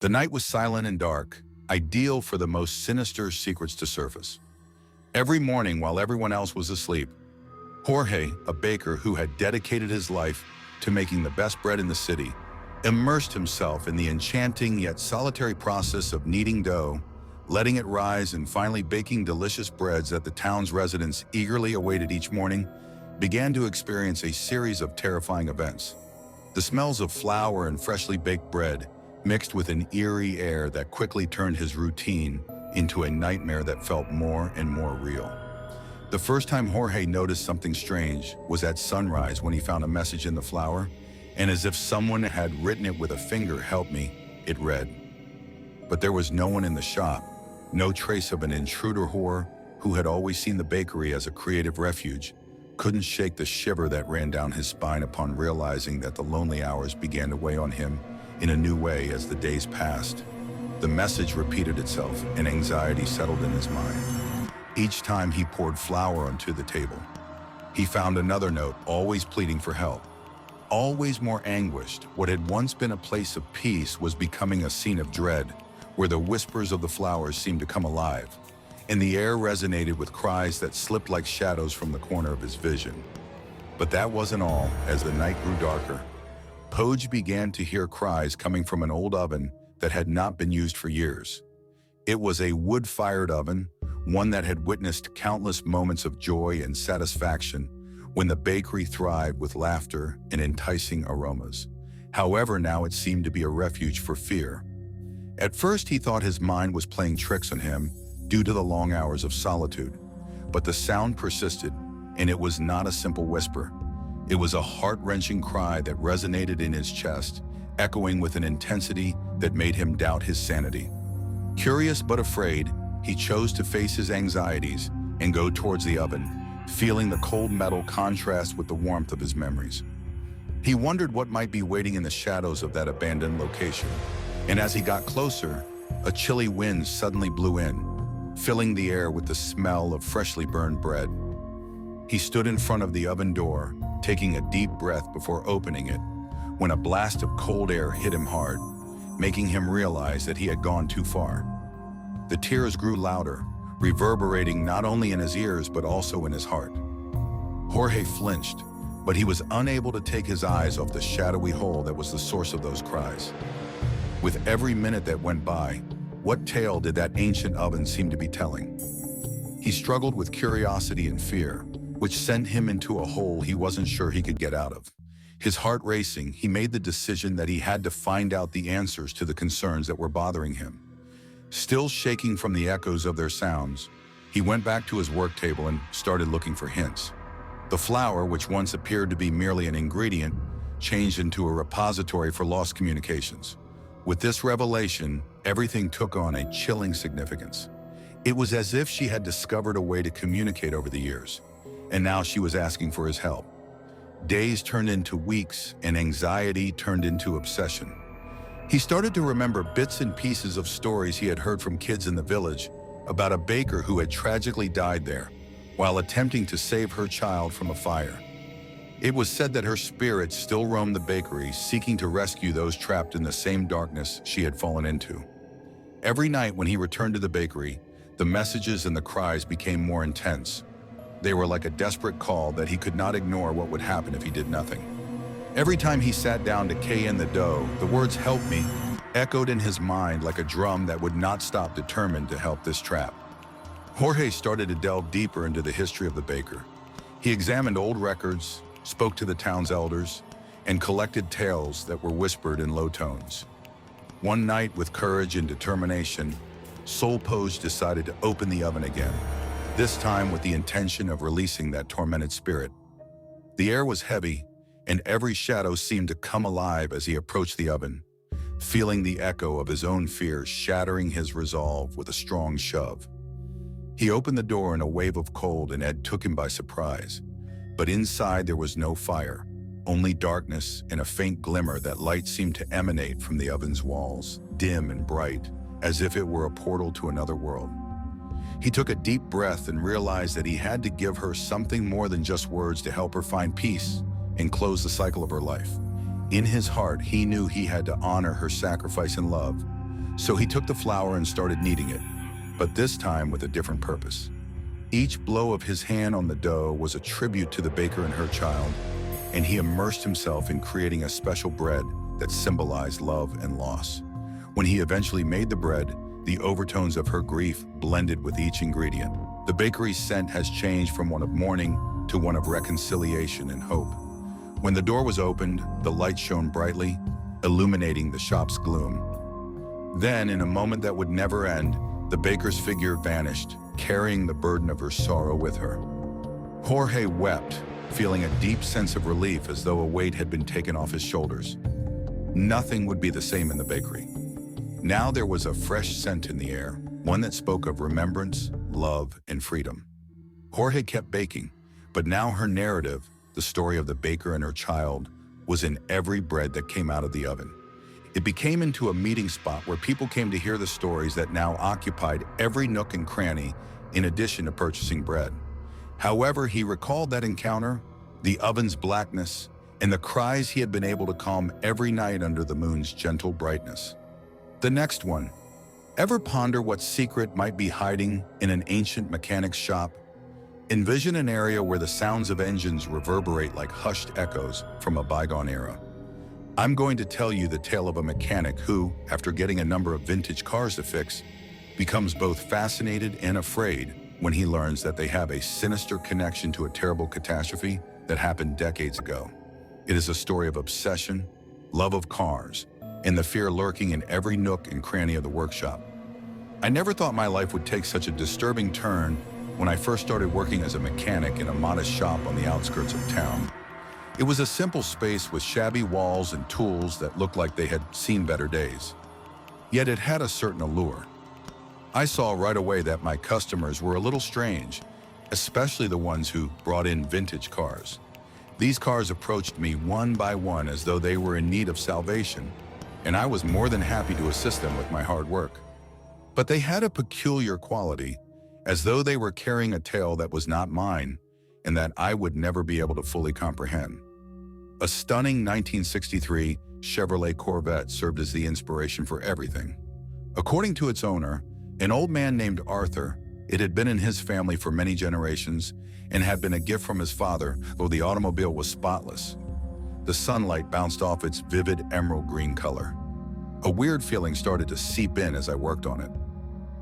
The night was silent and dark, ideal for the most sinister secrets to surface. Every morning while everyone else was asleep, Jorge, a baker who had dedicated his life to making the best bread in the city, immersed himself in the enchanting yet solitary process of kneading dough, letting it rise, and finally baking delicious breads that the town's residents eagerly awaited each morning, began to experience a series of terrifying events. The smells of flour and freshly baked bread mixed with an eerie air that quickly turned his routine into a nightmare that felt more and more real. The first time Jorge noticed something strange was at sunrise when he found a message in the flour, and as if someone had written it with a finger, "Help me," it read. But there was no one in the shop, no trace of an intruder. Jorge, who had always seen the bakery as a creative refuge, couldn't shake the shiver that ran down his spine upon realizing that the lonely hours began to weigh on him in a new way as the days passed. The message repeated itself, and anxiety settled in his mind. Each time he poured flour onto the table, he found another note, always pleading for help. Always more anguished, what had once been a place of peace was becoming a scene of dread, where the whispers of the flowers seemed to come alive, and the air resonated with cries that slipped like shadows from the corner of his vision. But that wasn't all. As the night grew darker, Poj began to hear cries coming from an old oven that had not been used for years. It was a wood-fired oven, one that had witnessed countless moments of joy and satisfaction when the bakery thrived with laughter and enticing aromas. However, now it seemed to be a refuge for fear. At first, he thought his mind was playing tricks on him due to the long hours of solitude, but the sound persisted, and it was not a simple whisper. It was a heart-wrenching cry that resonated in his chest, echoing with an intensity that made him doubt his sanity. Curious but afraid, he chose to face his anxieties and go towards the oven, feeling the cold metal contrast with the warmth of his memories. He wondered what might be waiting in the shadows of that abandoned location, and as he got closer, a chilly wind suddenly blew in, filling the air with the smell of freshly burned bread. He stood in front of the oven door, taking a deep breath before opening it, when a blast of cold air hit him hard, making him realize that he had gone too far. The tears grew louder, reverberating not only in his ears but also in his heart. Jorge flinched, but he was unable to take his eyes off the shadowy hole that was the source of those cries. With every minute that went by, what tale did that ancient oven seem to be telling? He struggled with curiosity and fear, which sent him into a hole he wasn't sure he could get out of. His heart racing, he made the decision that he had to find out the answers to the concerns that were bothering him. Still shaking from the echoes of their sounds, he went back to his work table and started looking for hints. The flour, which once appeared to be merely an ingredient, changed into a repository for lost communications. With this revelation, everything took on a chilling significance. It was as if she had discovered a way to communicate over the years, and now she was asking for his help. Days turned into weeks, and anxiety turned into obsession. He started to remember bits and pieces of stories he had heard from kids in the village about a baker who had tragically died there while attempting to save her child from a fire. It was said that her spirit still roamed the bakery, seeking to rescue those trapped in the same darkness she had fallen into. Every night when he returned to the bakery, the messages and the cries became more intense. They were like a desperate call that he could not ignore what would happen if he did nothing. Every time he sat down to key in the dough, the words "help me" echoed in his mind like a drum that would not stop, determined to help this trap. Jorge started to delve deeper into the history of the baker. He examined old records, spoke to the town's elders, and collected tales that were whispered in low tones. One night, with courage and determination, Poj decided to open the oven again, this time with the intention of releasing that tormented spirit. The air was heavy, and every shadow seemed to come alive as he approached the oven, feeling the echo of his own fears shattering his resolve with a strong shove. He opened the door in a wave of cold, and Ed took him by surprise. But inside there was no fire, only darkness and a faint glimmer. That light seemed to emanate from the oven's walls, dim and bright, as if it were a portal to another world. He took a deep breath and realized that he had to give her something more than just words to help her find peace and close the cycle of her life. In his heart, he knew he had to honor her sacrifice and love, So he took the flour and started kneading it, but this time with a different purpose. Each blow of his hand on the dough was a tribute to the baker and her child, and he immersed himself in creating a special bread that symbolized love and loss. When he eventually made the bread, the overtones of her grief blended with each ingredient. The bakery's scent has changed from one of mourning to one of reconciliation and hope. When the door was opened, the light shone brightly, illuminating the shop's gloom. Then, in a moment that would never end, the baker's figure vanished, carrying the burden of her sorrow with her. Jorge wept, feeling a deep sense of relief as though a weight had been taken off his shoulders. Nothing would be the same in the bakery. Now there was a fresh scent in the air, one that spoke of remembrance, love, and freedom. Jorge kept baking, but now her narrative, the story of the baker and her child, was in every bread that came out of the oven. It became into a meeting spot where people came to hear the stories that now occupied every nook and cranny, in addition to purchasing bread. However, he recalled that encounter, the oven's blackness, and the cries he had been able to calm every night under the moon's gentle brightness. The next one. Ever ponder what secret might be hiding in an ancient mechanic's shop? Envision an area where the sounds of engines reverberate like hushed echoes from a bygone era. I'm going to tell you the tale of a mechanic who, after getting a number of vintage cars to fix, becomes both fascinated and afraid when he learns that they have a sinister connection to a terrible catastrophe that happened decades ago. It is a story of obsession, love of cars, and the fear lurking in every nook and cranny of the workshop. I never thought my life would take such a disturbing turn when I first started working as a mechanic in a modest shop on the outskirts of town. It was a simple space with shabby walls and tools that looked like they had seen better days. Yet it had a certain allure. I saw right away that my customers were a little strange, especially the ones who brought in vintage cars. These cars approached me one by one as though they were in need of salvation, and I was more than happy to assist them with my hard work. But they had a peculiar quality, as though they were carrying a tale that was not mine and that I would never be able to fully comprehend. A stunning 1963 Chevrolet Corvette served as the inspiration for everything. According to its owner, an old man named Arthur, it had been in his family for many generations and had been a gift from his father, though the automobile was spotless. The sunlight bounced off its vivid emerald green color. A weird feeling started to seep in as I worked on it.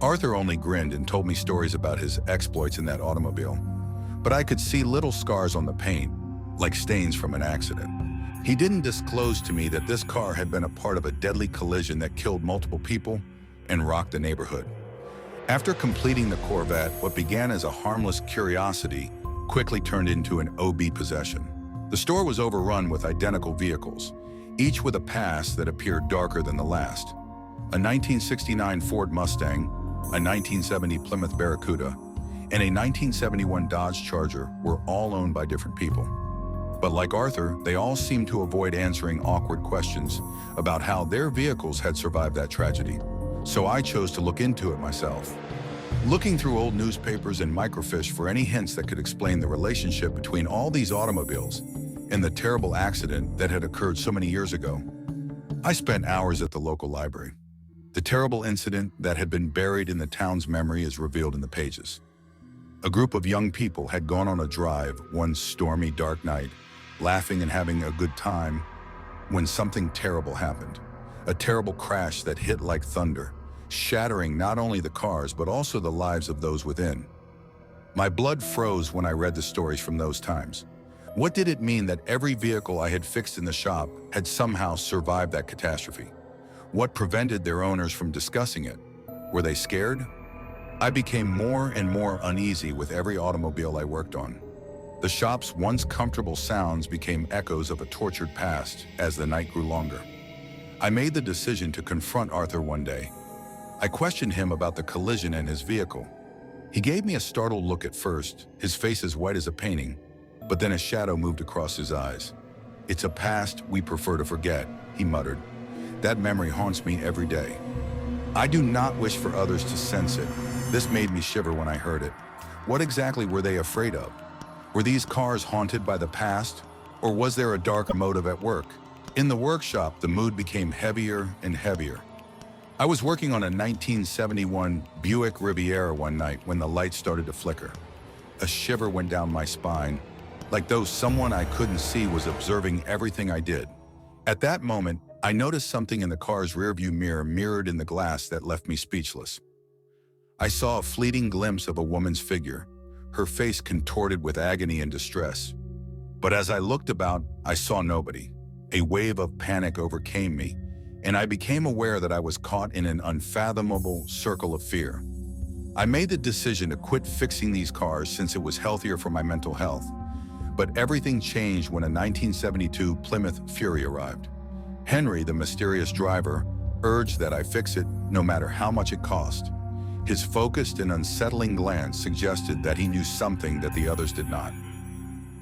Arthur only grinned and told me stories about his exploits in that automobile, but I could see little scars on the paint, like stains from an accident. He didn't disclose to me that this car had been a part of a deadly collision that killed multiple people and rocked the neighborhood. After completing the Corvette, what began as a harmless curiosity quickly turned into an OB possession. The store was overrun with identical vehicles, each with a past that appeared darker than the last. A 1969 Ford Mustang, a 1970 Plymouth Barracuda, and a 1971 Dodge Charger were all owned by different people. But like Arthur, they all seemed to avoid answering awkward questions about how their vehicles had survived that tragedy. So I chose to look into it myself, looking through old newspapers and microfiche for any hints that could explain the relationship between all these automobiles and the terrible accident that had occurred so many years ago. I spent hours at the local library. The terrible incident that had been buried in the town's memory is revealed in the pages. A group of young people had gone on a drive one stormy, dark night, laughing and having a good time, when something terrible happened. A terrible crash that hit like thunder, shattering not only the cars but also the lives of those within. My blood froze when I read the stories from those times. What did it mean that every vehicle I had fixed in the shop had somehow survived that catastrophe? What prevented their owners from discussing it? Were they scared? I became more and more uneasy with every automobile I worked on. The shop's once comfortable sounds became echoes of a tortured past as the night grew longer. I made the decision to confront Arthur one day. I questioned him about the collision and his vehicle. He gave me a startled look at first, his face as white as a painting, but then a shadow moved across his eyes. "It's a past we prefer to forget," he muttered. "That memory haunts me every day. I do not wish for others to sense it." This made me shiver when I heard it. What exactly were they afraid of? Were these cars haunted by the past, or was there a dark motive at work? In the workshop, the mood became heavier and heavier. I was working on a 1971 Buick Riviera one night when the lights started to flicker. A shiver went down my spine, like though someone I couldn't see was observing everything I did. At that moment, I noticed something in the car's rearview mirror mirrored in the glass that left me speechless. I saw a fleeting glimpse of a woman's figure, her face contorted with agony and distress. But as I looked about, I saw nobody. A wave of panic overcame me, and I became aware that I was caught in an unfathomable circle of fear. I made the decision to quit fixing these cars since it was healthier for my mental health. But everything changed when a 1972 Plymouth Fury arrived. Henry, the mysterious driver, urged that I fix it no matter how much it cost. His focused and unsettling glance suggested that he knew something that the others did not.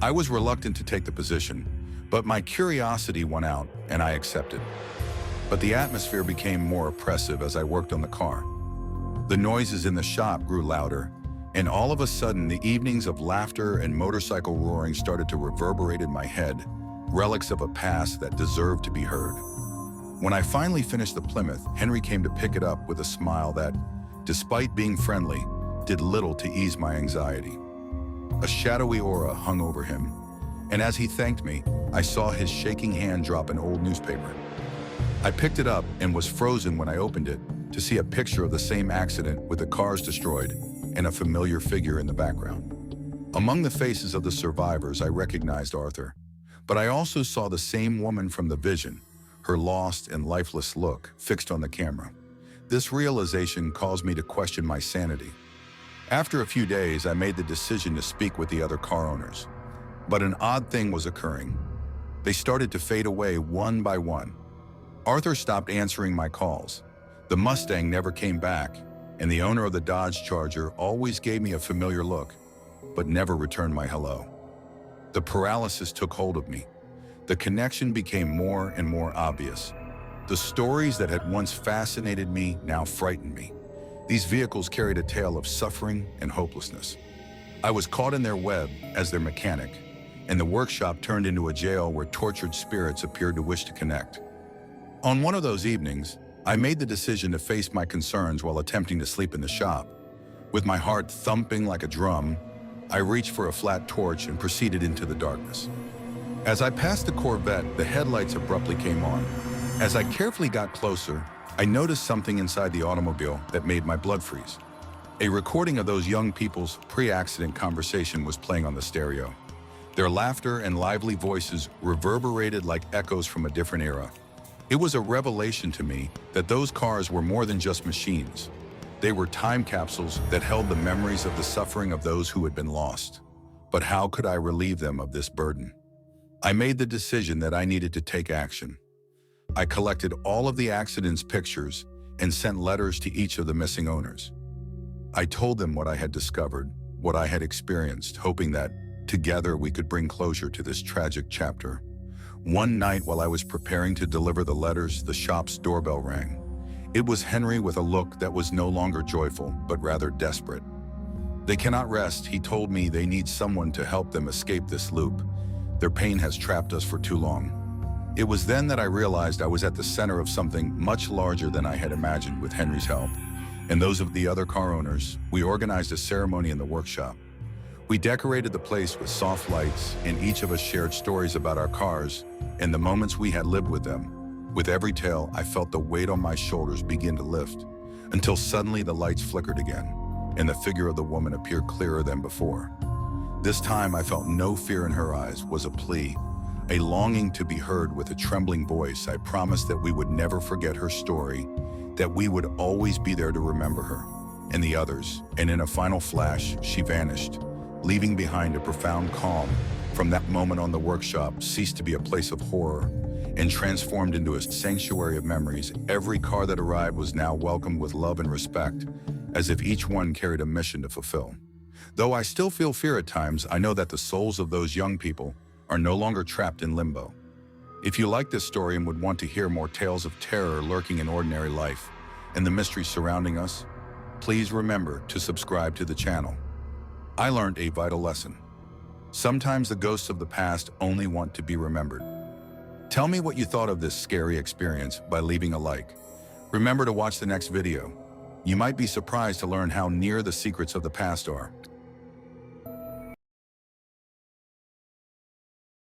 I was reluctant to take the position, but my curiosity won out and I accepted. But the atmosphere became more oppressive as I worked on the car. The noises in the shop grew louder, and all of a sudden the evenings of laughter and motorcycle roaring started to reverberate in my head, relics of a past that deserved to be heard. When I finally finished the Plymouth, Henry came to pick it up with a smile that, despite being friendly, did little to ease my anxiety. A shadowy aura hung over him, and as he thanked me, I saw his shaking hand drop an old newspaper. I picked it up and was frozen when I opened it to see a picture of the same accident with the cars destroyed and a familiar figure in the background. Among the faces of the survivors, I recognized Arthur, but I also saw the same woman from the vision, her lost and lifeless look fixed on the camera. This realization caused me to question my sanity. After a few days, I made the decision to speak with the other car owners. But an odd thing was occurring. They started to fade away one by one. Arthur stopped answering my calls. The Mustang never came back, and the owner of the Dodge Charger always gave me a familiar look, but never returned my hello. The paralysis took hold of me. The connection became more and more obvious. The stories that had once fascinated me now frightened me. These vehicles carried a tale of suffering and hopelessness. I was caught in their web as their mechanic, and the workshop turned into a jail where tortured spirits appeared to wish to connect. On one of those evenings, I made the decision to face my concerns while attempting to sleep in the shop. With my heart thumping like a drum, I reached for a flat torch and proceeded into the darkness. As I passed the Corvette, the headlights abruptly came on. As I carefully got closer, I noticed something inside the automobile that made my blood freeze. A recording of those young people's pre-accident conversation was playing on the stereo. Their laughter and lively voices reverberated like echoes from a different era. It was a revelation to me that those cars were more than just machines. They were time capsules that held the memories of the suffering of those who had been lost. But how could I relieve them of this burden? I made the decision that I needed to take action. I collected all of the accident's pictures and sent letters to each of the missing owners. I told them what I had discovered, what I had experienced, hoping that together we could bring closure to this tragic chapter. One night while I was preparing to deliver the letters, the shop's doorbell rang. It was Henry with a look that was no longer joyful, but rather desperate. They cannot rest, he told me. They need someone to help them escape this loop. Their pain has trapped us for too long. It was then that I realized I was at the center of something much larger than I had imagined. With Henry's help and those of the other car owners, we organized a ceremony in the workshop. We decorated the place with soft lights, and each of us shared stories about our cars and the moments we had lived with them. With every tale, I felt the weight on my shoulders begin to lift, until suddenly the lights flickered again, and the figure of the woman appeared clearer than before. This time I felt no fear in her eyes, was a plea, a longing to be heard. With a trembling voice, I promised that we would never forget her story, that we would always be there to remember her and the others. And in a final flash, she vanished, leaving behind a profound calm. From that moment on, the workshop ceased to be a place of horror and transformed into a sanctuary of memories. Every car that arrived was now welcomed with love and respect, as if each one carried a mission to fulfill. Though I still feel fear at times, I know that the souls of those young people are no longer trapped in limbo. If you like this story and would want to hear more tales of terror lurking in ordinary life and the mysteries surrounding us, please remember to subscribe to the channel. I learned a vital lesson. Sometimes the ghosts of the past only want to be remembered. Tell me what you thought of this scary experience by leaving a like. Remember to watch the next video. You might be surprised to learn how near the secrets of the past are.